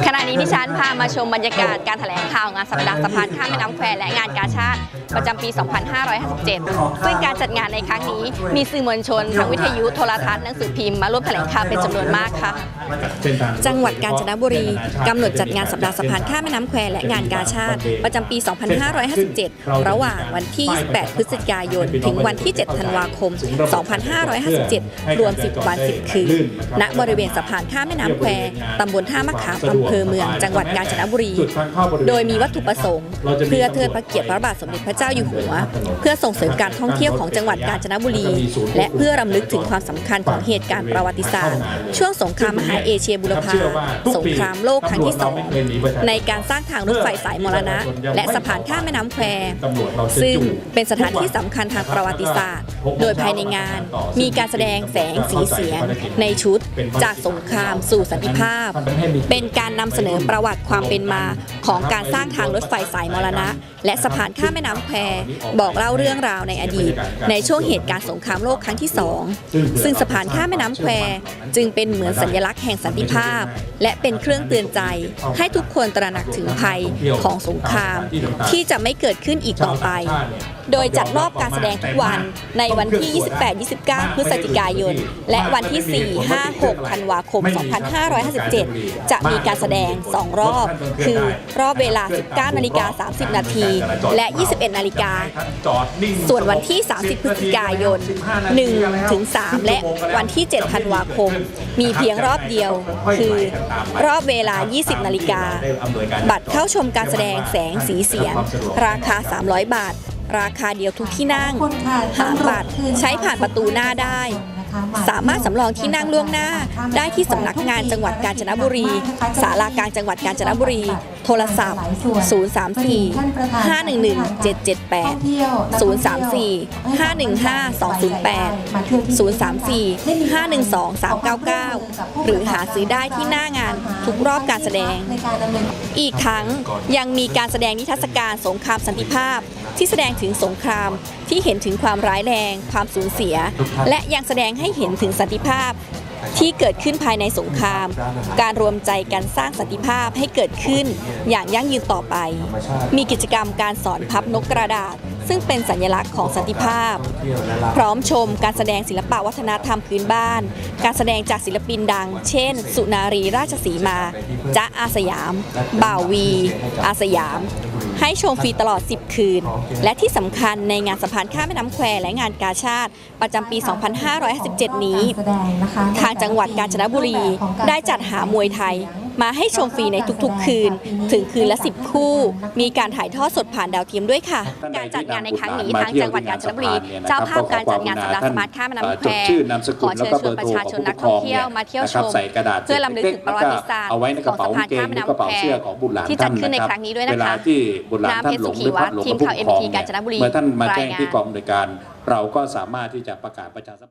ขณะนี้ดิฉันพามาชมบรรยากาศการแถลงข่าวงานสัปดาห์สะพานข้ามแม่น้ำแควและงานกาชาดประจำปี 2557 ซึ่งการจัดงานในครั้งนี้มีสื่อมวลชนทั้งวิทยุโทรทัศน์หนังสือพิมพ์มาร่วมแถลงข่าวเป็นจำนวนมากค่ะจังหวัดกาญจนบุรีกำหนดจัดงานสัปดาห์สะพานข้ามแม่น้ำแควและงานกาชาดประจำปี 2557 ระหว่างวันที่ 28 พฤศจิกายนถึงวันที่ 7 ธันวาคม 2557 รวม 10 วัน 10 คืนณบริเวณสะพานข้ามแม่น้ำแควตำบลท่ามะขามอำเภอเมืองจังหวัดกาญจนบุรีโดยมีวัตถุประสงค์เพื่อเทิดพระเกียรติพระบาทสมเด็จพระเจ้าอยู่หัวเพื่อส่งเสริมการท่องเที่ยวของจังหวัดกาญจนบุรีและเพื่อรำลึกถึงความสำคัญของเหตุการณ์ประวัติศาสตร์ช่วงสงครามมหาเอเชียบูรพาสงครามโลกครั้งที่ 2ในการสร้างทางรถไฟสายมรณะและสะพานข้ามแม่น้ำแควซึ่งเป็นสถานที่สำคัญทางประวัติศาสตร์โดยภายในงานมีการแสดงแสงสีเสียงในชุดจากสงครามสู่สันติภาพเป็นการนำเสนอประวัติความเป็นมาของการสร้างทางรถไฟสายมรณะและสะพานข้ามแม่น้ำแควบอกเล่าเรื่องราวในอดีตในช่วงเหตุการณ์สงครามโลกครั้งที่ 2ซึ่งสะพานข้ามแม่น้ำแควจึงเป็นเหมือนสัญลักษณ์แห่งสันติภาพและเป็นเครื่องเตือนใจให้ทุกคนตระหนักถึงภัยของสงครามที่จะไม่เกิดขึ้นอีกต่อไปโดยจัดรอบการแสดงทุกวันในวันที่ 28-29 พฤศจิกายนและวันที่ 4-5-6 ธันวาคม 2557 จะมีการแสดง 2 รอบคือรอบเวลา 19:30 นาทีและ 21:00 นส่วนวันที่ 30 พฤศจิกายน 1-3 และวันที่ 7 ธันวาคมมีเพียงรอบเดียวคือรอบเวลา 20:00 นบัตรเข้าชมการแสดงแสงสีเสียงราคา 300 บาทราคาเดียวทุกที่นั่งหาบัตรใช้ผ่านประตูหน้าได้สามารถสำรองที่นั่งล่วงหน้าได้ที่สำนักงานจังหวัดกาญจนบุรีศาลากลางจังหวัดกาญจนบุรีโทรศัพท์ 034-511-778 034-515-208 034-512-399 หรือหาซื้อได้ที่หน้างานทุกรอบการแสดงอีกทั้งยังมีการแสดงนิทรรศการสงครามสันติภาพที่แสดงถึงสงครามที่เห็นถึงความร้ายแรงความสูญเสียและยังแสดงให้เห็นถึงสันติภาพที่เกิดขึ้นภายในสงครามการรวมใจกันสร้างสันติภาพให้เกิดขึ้นอย่างยั่งยืนต่อไปมีกิจกรรมการสอนพับนกกระดาษซึ่งเป็นสัญลักษณ์ของสันติภาพพร้อมชมการแสดงศิลปวัฒนธรรมพื้นบ้านการแสดงจากศิลปินดังเช่นสุนารีราชสีมาจ๊ะอาสยามบ่าววีอาสยามให้ชมฟรีตลอด 10 คืนและที่สำคัญในงานสะพานข้ามแม่น้ำแควและงานกาชาดประจำปี 2557 นี้ทางจังหวัดกาญจนบุรีได้จัดหามวยไทยมาให้ชมฟรีในทุกๆคืนถึงคืนละ 10 คู่มีการถ่ายทอดสดผ่านดาวเทียมด้วยค่ะการจัดงานในครั้งนี้ทางจังหวัดกาญจนบุรีเจ้าภาพการจัดงานสัปดาห์สะพานข้ามแม่น้ำแควขอเชิญชวนประชาชนนักท่องเที่ยวมาเที่ยวชมเพื่อรำลึกถึงประวัติศาสตร์ของสะพานข้ามแม่น้ำแควที่จัดขึ้นในครั้งนี้ด้วยนะคะนามเพชรสุขีวัฒน์ทีมข่าว MT กาญจนบุรีเมื่อท่านมาแจ้งที่กองอำนวยการเราก็สามารถที่จะประกาศประชาสัมพันธ์